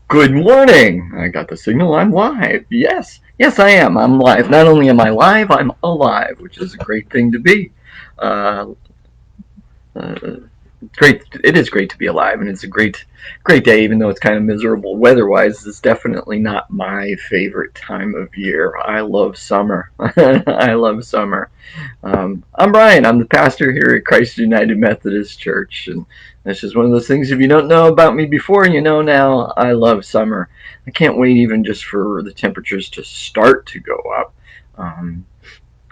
Good morning. I got the signal. I'm live. Yes. Yes, I am. I'm live. Not only am I live, I'm alive, which is a great thing to be. Uh, uh, great. It is great to be alive, and it's a great day, even though it's kind of miserable weather-wise. It's definitely not my favorite time of year. I love summer. I love summer. I'm Brian. I'm the pastor here at Christ United Methodist Church, and that's just one of those things. If you don't know about me before, you know now. I love summer. I can't wait even just for the temperatures to start to go up. Um,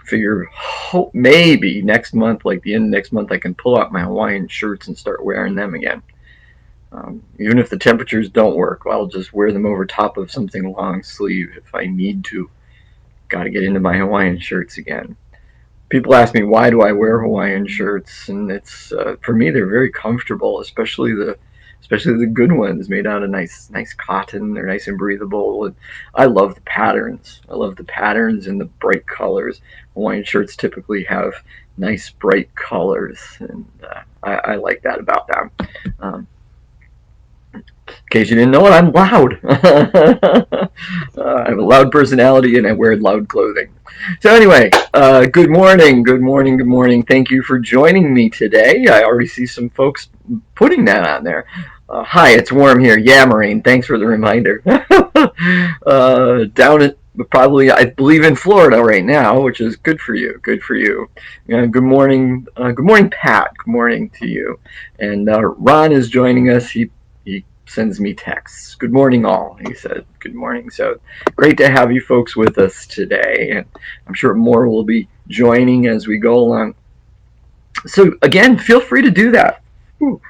Figure hope maybe next month, like the end of next month, I can pull out my Hawaiian shirts and start wearing them again. Even if the temperatures don't work, I'll just wear them over top of something long sleeve if I need to. Got to get into my Hawaiian shirts again. People ask me why do I wear Hawaiian shirts, and it's for me they're very comfortable, especially the good ones made out of nice cotton. They're nice and breathable. And I love the patterns. I love the patterns and the bright colors. Hawaiian shirts typically have nice bright colors, and I like that about them. Um, in case you didn't know it, I'm loud. I have a loud personality and I wear loud clothing. So anyway, good morning, good morning, good morning. Thank you for joining me today. I already see some folks putting that on there. Hi, it's warm here. Yeah, Maureen, thanks for the reminder. Down at probably, I believe, in Florida right now, which is good for you. Good for you. Good morning, Pat. Good morning to you. And Ron is joining us. He sends me texts. Good morning, all. He said, good morning. So great to have you folks with us today. And I'm sure more will be joining as we go along. So, again, feel free to do that. Ooh,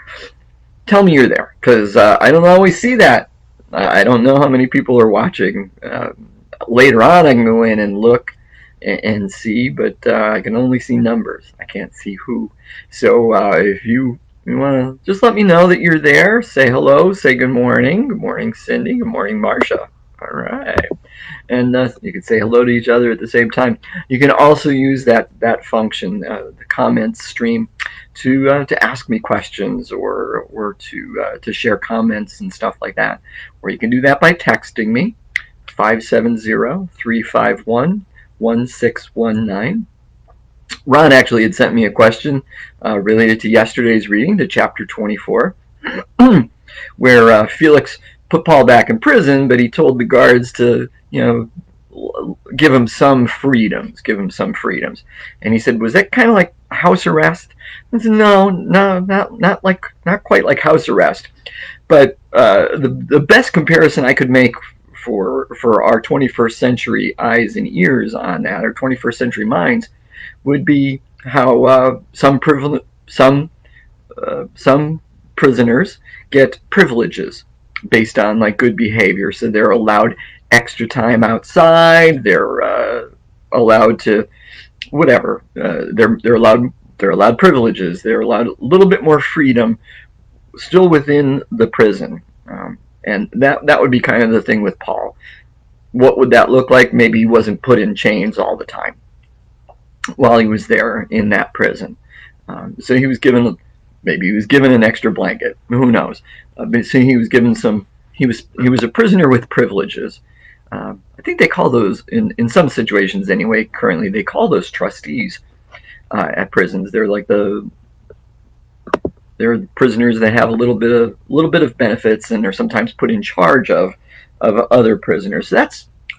tell me you're there because I don't always see that. I don't know how many people are watching. Later on, I can go in and look and see, but I can only see numbers. I can't see who. So if you want to just let me know that you're there, say hello, say good morning. Good morning, Cindy. Good morning, Marcia. All right. And you can say hello to each other at the same time. You can also use that function, the comments stream, to ask me questions or to share comments and stuff like that. Or you can do that by texting me 570-351-1619. Ron actually had sent me a question related to yesterday's reading, to chapter 24, where Felix put Paul back in prison, but he told the guards to, give him some freedoms, And he said, was that kind of like house arrest? I said, no, not quite like house arrest. But the best comparison I could make for our 21st century eyes and ears on that, or 21st century minds, would be how some prisoners get privileges based on like good behavior. So they're allowed extra time outside. They're allowed to whatever. They're allowed privileges. They're allowed a little bit more freedom, still within the prison. And that would be kind of the thing with Paul. What would that look like? Maybe he wasn't put in chains all the time while he was there in that prison. So maybe he was given an extra blanket. Who knows? But so he was given some. He was a prisoner with privileges. I think they call those in some situations anyway. Currently, they call those trustees at prisons. They're prisoners that have a little bit of benefits, and they're sometimes put in charge of other prisoners. So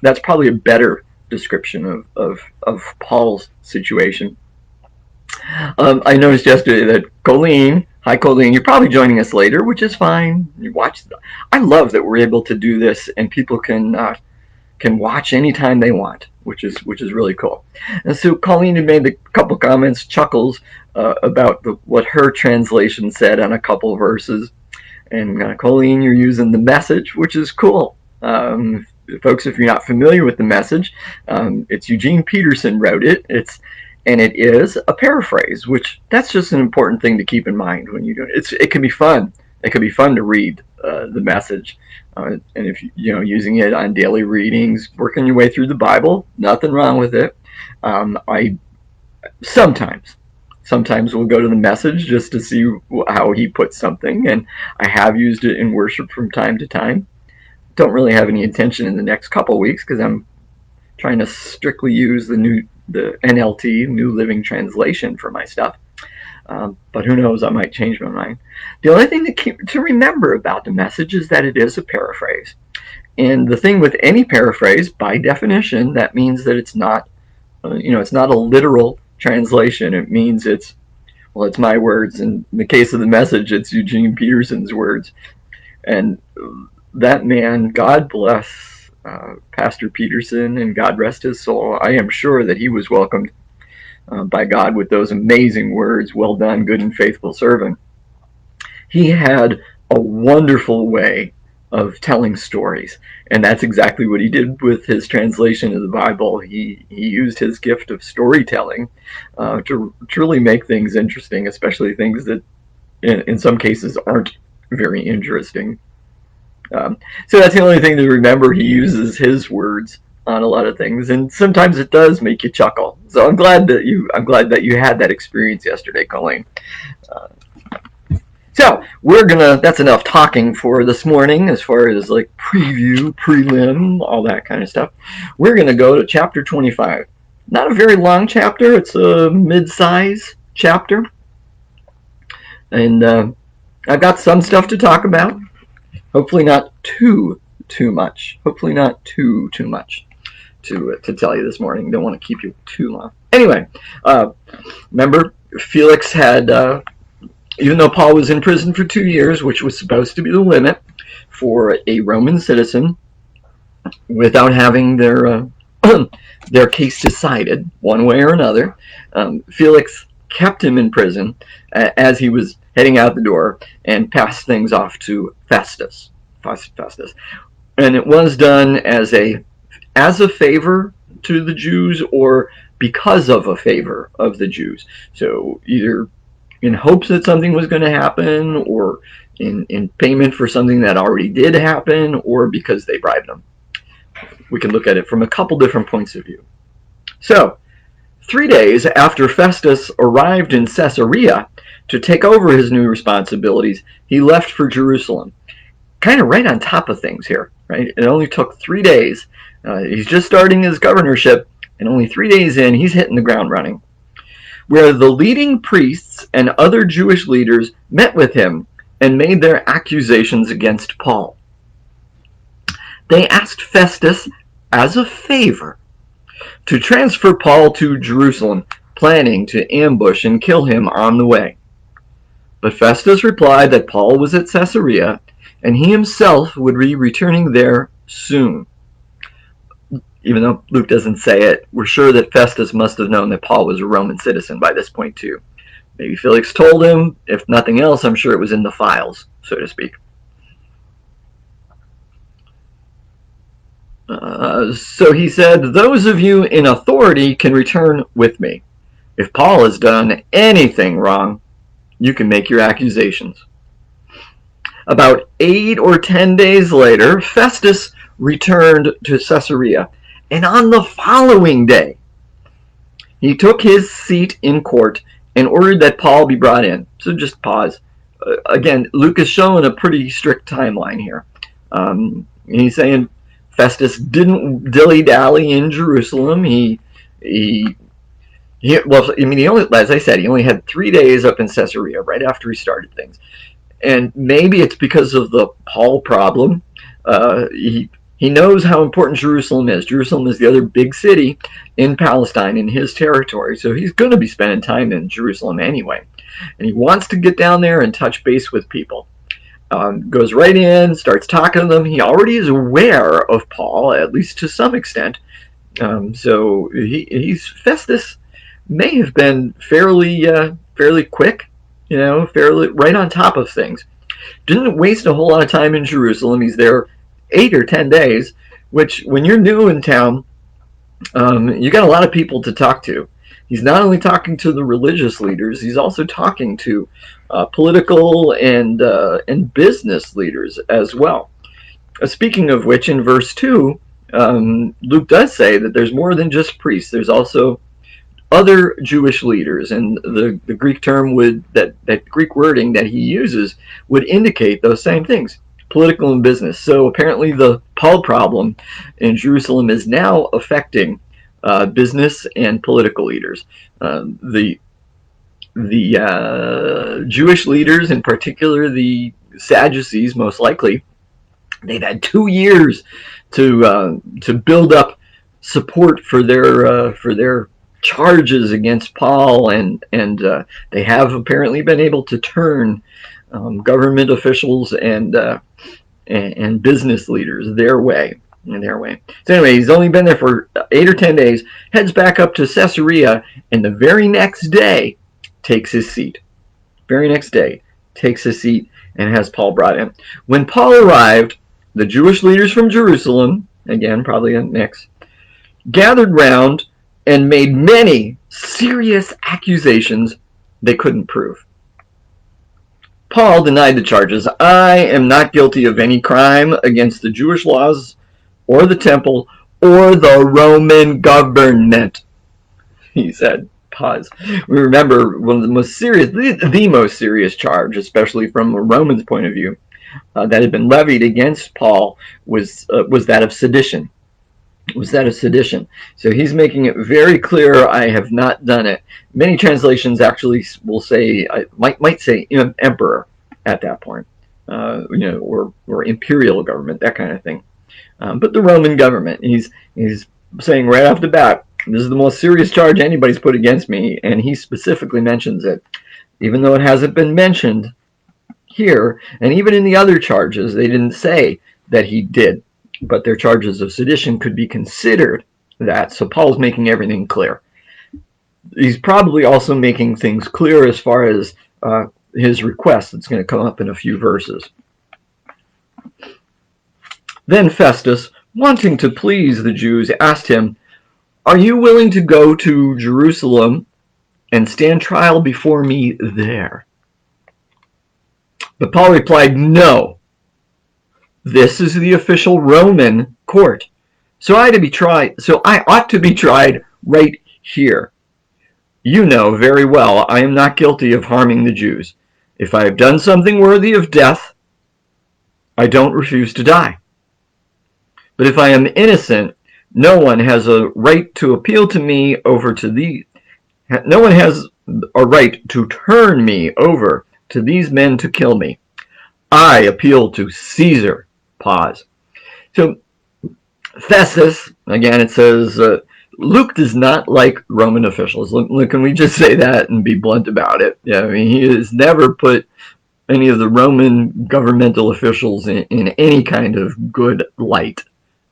that's probably a better description of Paul's situation. I noticed yesterday that Colleen, hi Colleen, you're probably joining us later, which is fine. You watch. I love that we're able to do this, and people can watch anytime they want, which is really cool. And so Colleen had made a couple comments, chuckles about what her translation said on a couple verses. And Colleen, you're using the Message, which is cool. Folks, if you're not familiar with the Message, it's Eugene Peterson wrote it. It is a paraphrase, which that's just an important thing to keep in mind when you do it. It can be fun. It can be fun to read the Message, and if using it on daily readings, working your way through the Bible, nothing wrong with it. I sometimes we'll go to the Message just to see how he puts something, and I have used it in worship from time to time. don't really have any intention in the next couple weeks because I'm trying to strictly use the NLT, New Living Translation, for my stuff. But who knows, I might change my mind. The only thing to remember about the message is that it is a paraphrase. And the thing with any paraphrase, by definition, that means that it's not, it's not a literal translation. It means it's my words. In the case of the message, it's Eugene Peterson's words. And that man, God bless Pastor Peterson, and God rest his soul. I am sure that he was welcomed by God with those amazing words, "Well done, good and faithful servant." He had a wonderful way of telling stories, and that's exactly what he did with his translation of the Bible. He used his gift of storytelling to truly make things interesting, especially things that in some cases aren't very interesting. So that's the only thing to remember. He uses his words on a lot of things, and sometimes it does make you chuckle. So I'm glad that you had that experience yesterday, Colleen. So that's enough talking for this morning as far as like preview, prelim, all that kind of stuff. We're gonna go to chapter 25. Not a very long chapter. It's a mid-size chapter, and I've got some stuff to talk about. Hopefully not too much. Hopefully not too much to tell you this morning. Don't want to keep you too long. Anyway, remember Felix had, even though Paul was in prison for 2 years, which was supposed to be the limit for a Roman citizen, without having their their case decided one way or another, Felix kept him in prison as he was heading out the door and passed things off to Festus. And it was done as a favor to the Jews or because of a favor of the Jews. So either in hopes that something was going to happen, or in payment for something that already did happen, or because they bribed them. We can look at it from a couple different points of view. So 3 days after Festus arrived in Caesarea to take over his new responsibilities, he left for Jerusalem. Kind of right on top of things here, right? It only took 3 days. He's just starting his governorship, and only 3 days in, he's hitting the ground running. Where the leading priests and other Jewish leaders met with him and made their accusations against Paul. They asked Festus, as a favor, to transfer Paul to Jerusalem, planning to ambush and kill him on the way. But Festus replied that Paul was at Caesarea, and he himself would be returning there soon. Even though Luke doesn't say it, we're sure that Festus must have known that Paul was a Roman citizen by this point too. Maybe Felix told him. If nothing else, I'm sure it was in the files, so to speak. So he said, "Those of you in authority can return with me. If Paul has done anything wrong, you can make your accusations." About 8 or 10 days later, Festus returned to Caesarea, and on the following day, he took his seat in court and ordered that Paul be brought in. So just pause. Again, Luke is showing a pretty strict timeline here. He's saying Festus didn't dilly-dally in Jerusalem. He only, as I said, he only had 3 days up in Caesarea right after he started things. And maybe it's because of the Paul problem. He knows how important Jerusalem is. Jerusalem is the other big city in Palestine, in his territory. So he's going to be spending time in Jerusalem anyway. And he wants to get down there and touch base with people. Goes right in, starts talking to them. He already is aware of Paul, at least to some extent. So Festus may have been fairly quick, fairly right on top of things. Didn't waste a whole lot of time in Jerusalem. He's there 8 or 10 days, which when you're new in town, you got a lot of people to talk to. He's not only talking to the religious leaders, he's also talking to political and business leaders as well. Speaking of which, in verse 2, Luke does say that there's more than just priests. There's also other Jewish leaders, and the Greek term that Greek wording that he uses would indicate those same things. political and business. So apparently the Paul problem in Jerusalem is now affecting business and political leaders. The Jewish leaders, in particular the Sadducees, most likely, they've had 2 years to build up support for their charges against Paul, and they have apparently been able to turn government officials and business leaders their way. So anyway, he's only been there for 8 or 10 days, heads back up to Caesarea, and the very next day takes his seat. Very next day takes his seat and has Paul brought in. When Paul arrived, the Jewish leaders from Jerusalem, again probably a mix, gathered round and made many serious accusations they couldn't prove. Paul denied the charges. I am not guilty of any crime against the Jewish laws or the temple or the Roman government, he said. Pause. We remember one of the most serious, the most serious charge, especially from a Roman's point of view, that had been levied against Paul was that of sedition. So he's making it very clear, I have not done it. Many translations actually will say, might say emperor at that point, or imperial government, that kind of thing. But the Roman government, he's saying right off the bat, this is the most serious charge anybody's put against me, and he specifically mentions it, even though it hasn't been mentioned here, and even in the other charges, they didn't say that he did, but their charges of sedition could be considered that, so Paul's making everything clear. He's probably also making things clear as far as his request that's going to come up in a few verses. Then Festus, wanting to please the Jews, asked him, "Are you willing to go to Jerusalem and stand trial before me there?" But Paul replied, "No. This is the official Roman court. So I ought to be tried right here. You know very well I am not guilty of harming the Jews. If I have done something worthy of death, I don't refuse to die. But if I am innocent, no one has a right to appeal to me over to thee. No one has a right to turn me over to these men to kill me. I appeal to Caesar." Pause. So Festus, again, it says, Luke does not like Roman officials. Look, can we just say that and be blunt about it? Yeah, I mean, he has never put any of the Roman governmental officials in any kind of good light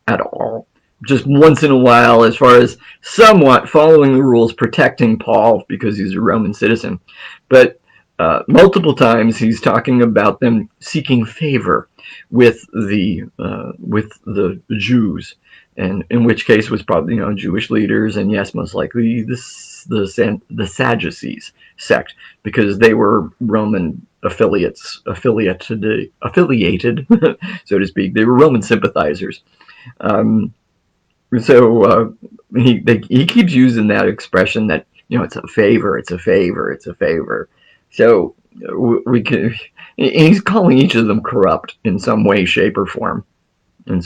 at all. Just once in a while, as far as somewhat following the rules, protecting Paul because he's a Roman citizen. But multiple times he's talking about them seeking favor with the Jews, and in which case was probably Jewish leaders, and yes, most likely the Sadducees sect, because they were Roman affiliated, so to speak. They were Roman sympathizers. So he keeps using that expression that it's a favor, it's a favor, it's a favor. So he's calling each of them corrupt in some way, shape, or form. And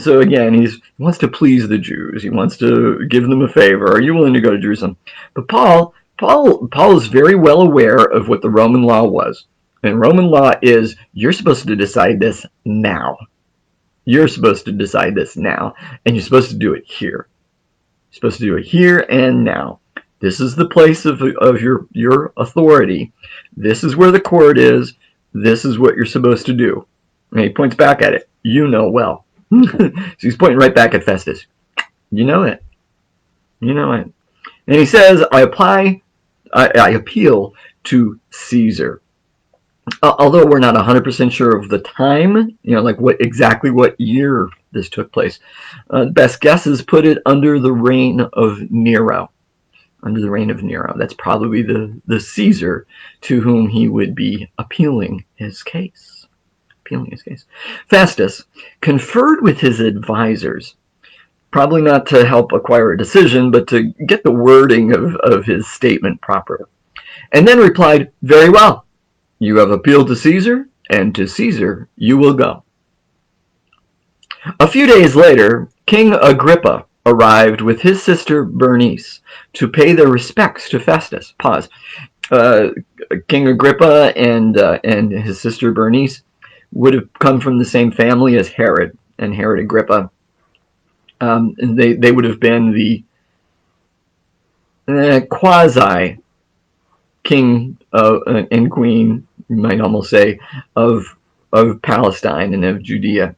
so again, he wants to please the Jews. He wants to give them a favor. Are you willing to go to Jerusalem? But Paul is very well aware of what the Roman law was. And Roman law is, you're supposed to decide this now. You're supposed to decide this now. And you're supposed to do it here. You're supposed to do it here and now. This is the place of your authority. This is where the court is. This is what you're supposed to do. And he points back at it. You know well. So he's pointing right back at Festus. You know it. You know it. And he says, I appeal to Caesar. Although we're not 100% sure of the time, like exactly what year this took place. The best guesses put it under the reign of Nero. That's probably the Caesar to whom he would be appealing his case. Festus conferred with his advisors, probably not to help acquire a decision, but to get the wording of his statement proper. And then replied, "Very well. You have appealed to Caesar, and to Caesar you will go." A few days later, King Agrippa arrived with his sister Bernice to pay their respects to Festus. Pause. King Agrippa and his sister Bernice would have come from the same family as Herod and Herod Agrippa. And they would have been the quasi king and queen, you might almost say, of Palestine and of Judea,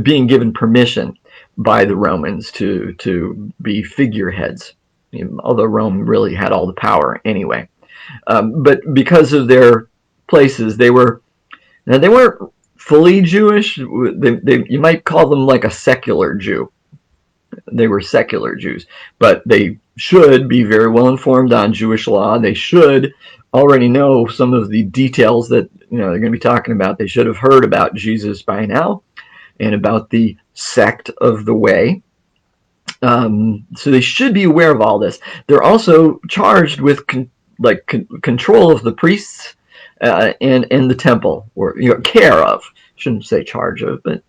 being given permission by the Romans to be figureheads, although Rome really had all the power anyway. But because of their places, they weren't fully Jewish. You might call them like a secular Jew. They were secular Jews, but they should be very well informed on Jewish law. They should already know some of the details that they're going to be talking about. They should have heard about Jesus by now and about the sect of the Way. So they should be aware of all this. They're also charged with control of the priests and the temple, or care of. Shouldn't say charge of, but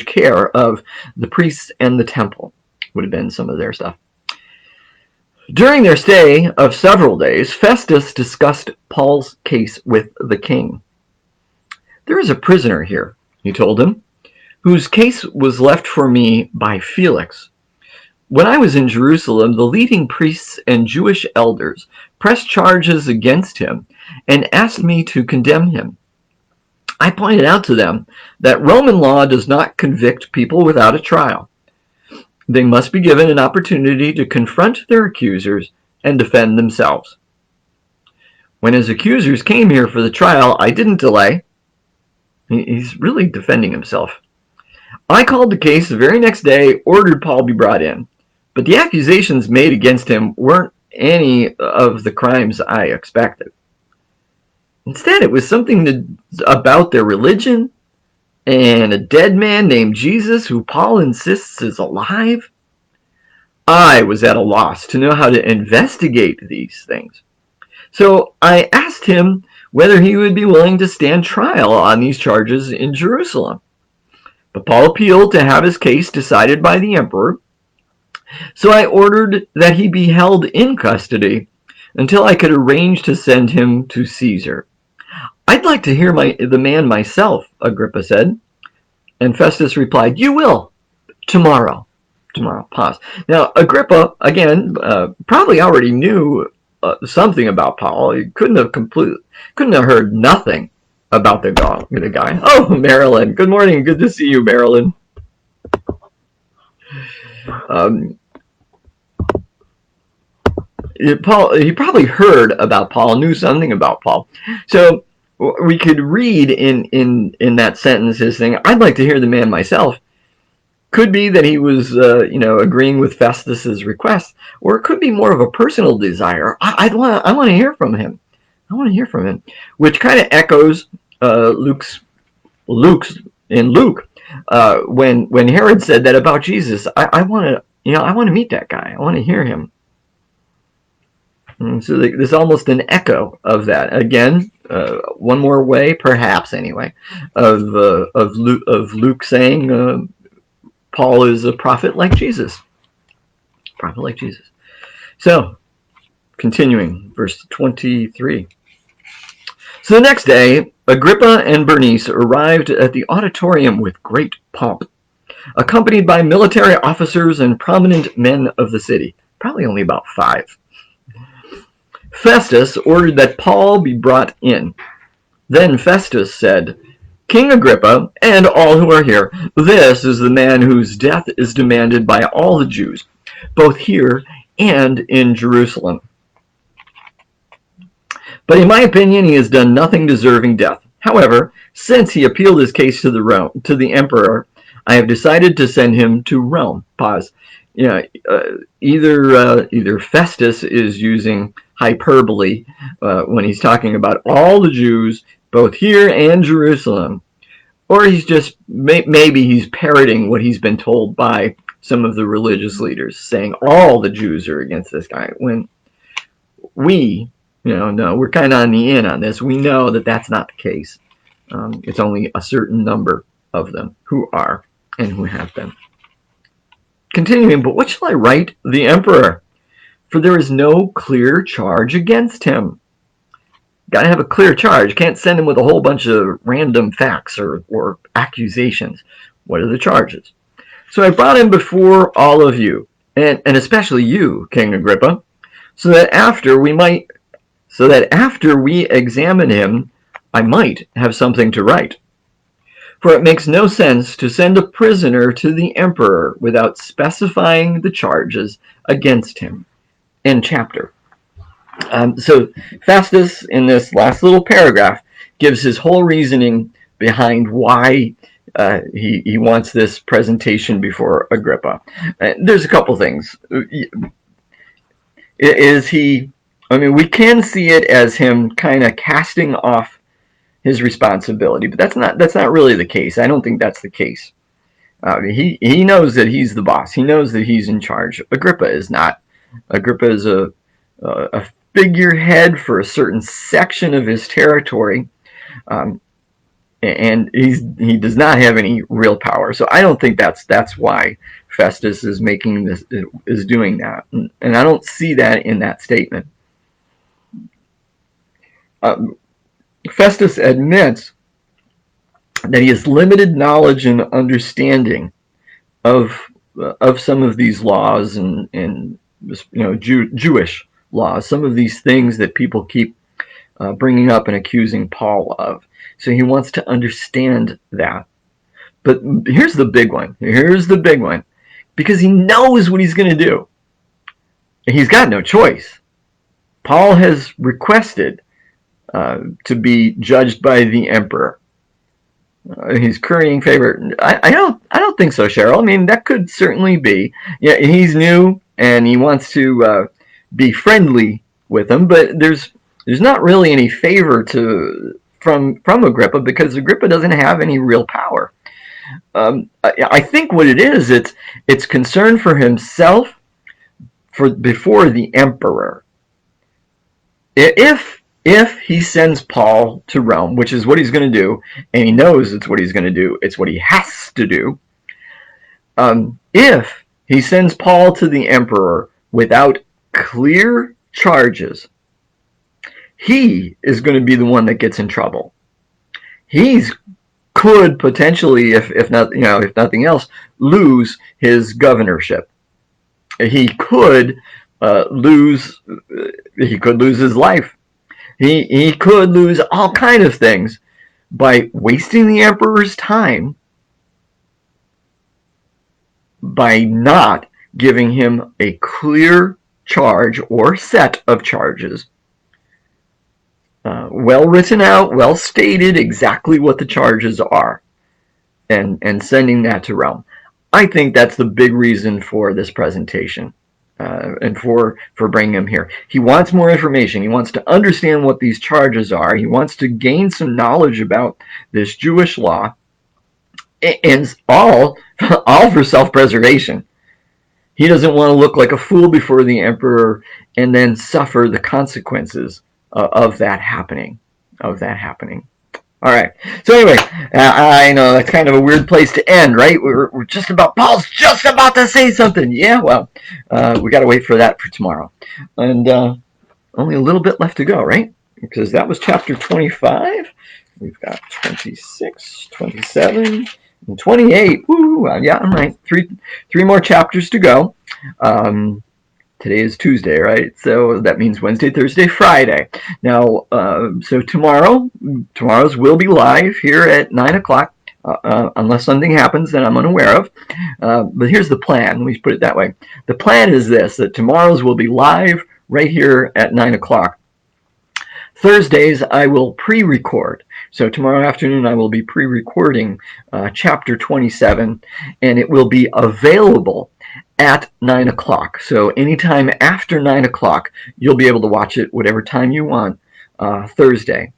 care of the priests and the temple would have been some of their stuff. During their stay of several days, Festus discussed Paul's case with the king. "There is a prisoner here," he told him, "whose case was left for me by Felix. When I was in Jerusalem, the leading priests and Jewish elders pressed charges against him and asked me to condemn him. I pointed out to them that Roman law does not convict people without a trial. They must be given an opportunity to confront their accusers and defend themselves. When his accusers came here for the trial, I didn't delay." He's really defending himself. "I called the case the very next day, ordered Paul be brought in. But the accusations made against him weren't any of the crimes I expected. Instead, it was something about their religion and a dead man named Jesus who Paul insists is alive. I was at a loss to know how to investigate these things. So I asked him whether he would be willing to stand trial on these charges in Jerusalem. But Paul appealed to have his case decided by the emperor. So I ordered that he be held in custody until I could arrange to send him to Caesar. I'd like to hear the man myself," Agrippa said. And Festus replied, "You will. Tomorrow." Pause. Now, Agrippa, again, probably already knew something about Paul. He couldn't have heard nothing about the guy. Oh, Marilyn. Good morning. Good to see you, Marilyn. He probably heard about Paul, knew something about Paul. So we could read in that sentence his thing, "I'd like to hear the man myself." Could be that he was, agreeing with Festus's request, or it could be more of a personal desire. I want to hear from him. Which kind of echoes Luke's in Luke when Herod said that about Jesus. I want to meet that guy. I want to hear him. And so there's almost an echo of that. Again, one more way, perhaps anyway, of Luke saying Paul is a prophet like Jesus. So, continuing, verse 23. So the next day, Agrippa and Bernice arrived at the auditorium with great pomp, accompanied by military officers and prominent men of the city, probably only about 5. Festus ordered that Paul be brought in. Then Festus said, "King Agrippa, and all who are here, this is the man whose death is demanded by all the Jews, both here and in Jerusalem. But in my opinion, he has done nothing deserving death. However, since he appealed his case to the emperor, I have decided to send him to Rome." Pause. Either Festus is using hyperbole when he's talking about all the Jews, both here and Jerusalem, or he's just maybe he's parroting what he's been told by some of the religious leaders, saying all the Jews are against this guy, when we No, we're kind of on the in on this. We know that that's not the case. It's only a certain number of them who are and who have been. Continuing, but what shall I write the emperor? For there is no clear charge against him. Got to have a clear charge. Can't send him with a whole bunch of random facts or accusations. What are the charges? So I brought him before all of you, and especially you, King Agrippa, so that after we examine him, I might have something to write. For it makes no sense to send a prisoner to the emperor without specifying the charges against him. End chapter. So Festus, in this last little paragraph, gives his whole reasoning behind why he wants this presentation before Agrippa. There's a couple things. We can see it as him kind of casting off his responsibility, but that's not really the case. I don't think that's the case. He knows that he's the boss. He knows that he's in charge. Agrippa is not. Agrippa is a figurehead for a certain section of his territory, and he does not have any real power. So I don't think that's why Festus is doing that, and I don't see that in that statement. Festus admits that he has limited knowledge and understanding of some of these laws and Jewish laws, some of these things that people keep bringing up and accusing Paul of. So he wants to understand that. But here's the big one. Because he knows what he's going to do. He's got no choice. Paul has requested to be judged by the emperor. He's currying favor. I don't think so, Cheryl. I mean, that could certainly be. Yeah, he's new and he wants to be friendly with him, but there's not really any favor from Agrippa, because Agrippa doesn't have any real power. I think what it is, it's concern for himself before the emperor. If he sends Paul to Rome, which is what he's going to do, and he knows it's what he's going to do, it's what he has to do. If he sends Paul to the emperor without clear charges, he is going to be the one that gets in trouble. He could potentially, if nothing else, lose his governorship. He could lose his life. He could lose all kinds of things by wasting the emperor's time, by not giving him a clear charge or set of charges, well written out, well stated, exactly what the charges are, and sending that to Rome. I think that's the big reason for this presentation. And for bringing him here. He wants more information. He wants to understand what these charges are. He wants to gain some knowledge about this Jewish law, and all for self-preservation. He doesn't want to look like a fool before the emperor and then suffer the consequences of that happening. All right. So anyway, I know that's kind of a weird place to end, right? Paul's just about to say something. Yeah, well, we got to wait for that for tomorrow. And only a little bit left to go, right? Because that was chapter 25. We've got 26, 27, and 28. Woo! Yeah, I'm right. Three more chapters to go. Today is Tuesday, right? So that means Wednesday, Thursday, Friday. Now, so tomorrow's will be live here at 9 o'clock, unless something happens that I'm unaware of. But here's the plan. Let me put it that way. The plan is this, that tomorrow's will be live right here at 9 o'clock. Thursdays, I will pre-record. So tomorrow afternoon, I will be pre-recording chapter 27, and it will be available at 9 o'clock. So anytime after 9 o'clock, you'll be able to watch it whatever time you want Thursday.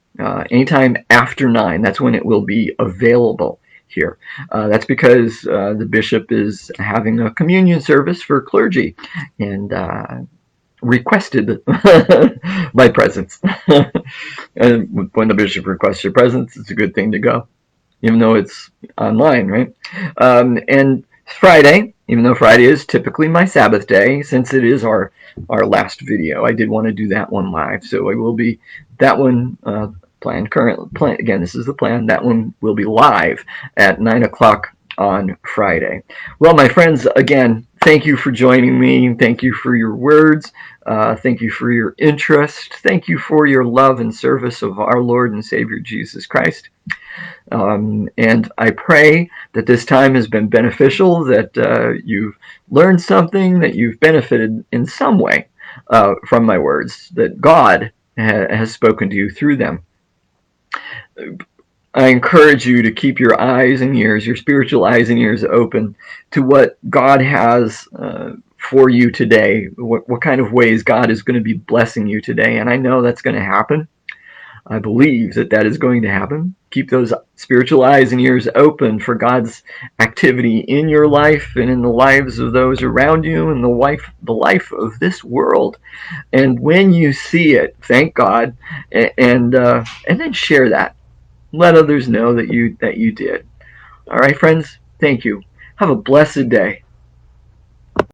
Anytime after 9, that's when it will be available here. That's because the bishop is having a communion service for clergy. And requested my presence. And when the bishop requests your presence, it's a good thing to go, even though it's online, right? And Friday, even though Friday is typically my Sabbath day, since it is our last video, I did want to do that one live. So I will be that one planned currently. Again, this is the plan. That one will be live at 9 o'clock on Friday. Well, my friends, again, thank you for joining me. Thank you for your words. Thank you for your interest. Thank you for your love and service of our Lord and Savior Jesus Christ. And I pray that this time has been beneficial, that you've learned something, that you've benefited in some way from my words, that God has spoken to you through them. I encourage you to keep your eyes and ears, your spiritual eyes and ears open to what God has for you today, what kind of ways God is going to be blessing you today. And I know that's going to happen. I believe that that is going to happen. Keep those spiritual eyes and ears open for God's activity in your life and in the lives of those around you and the life of this world. And when you see it, thank God, and then share that. Let others know that you did. All right, friends. Thank you. Have a blessed day.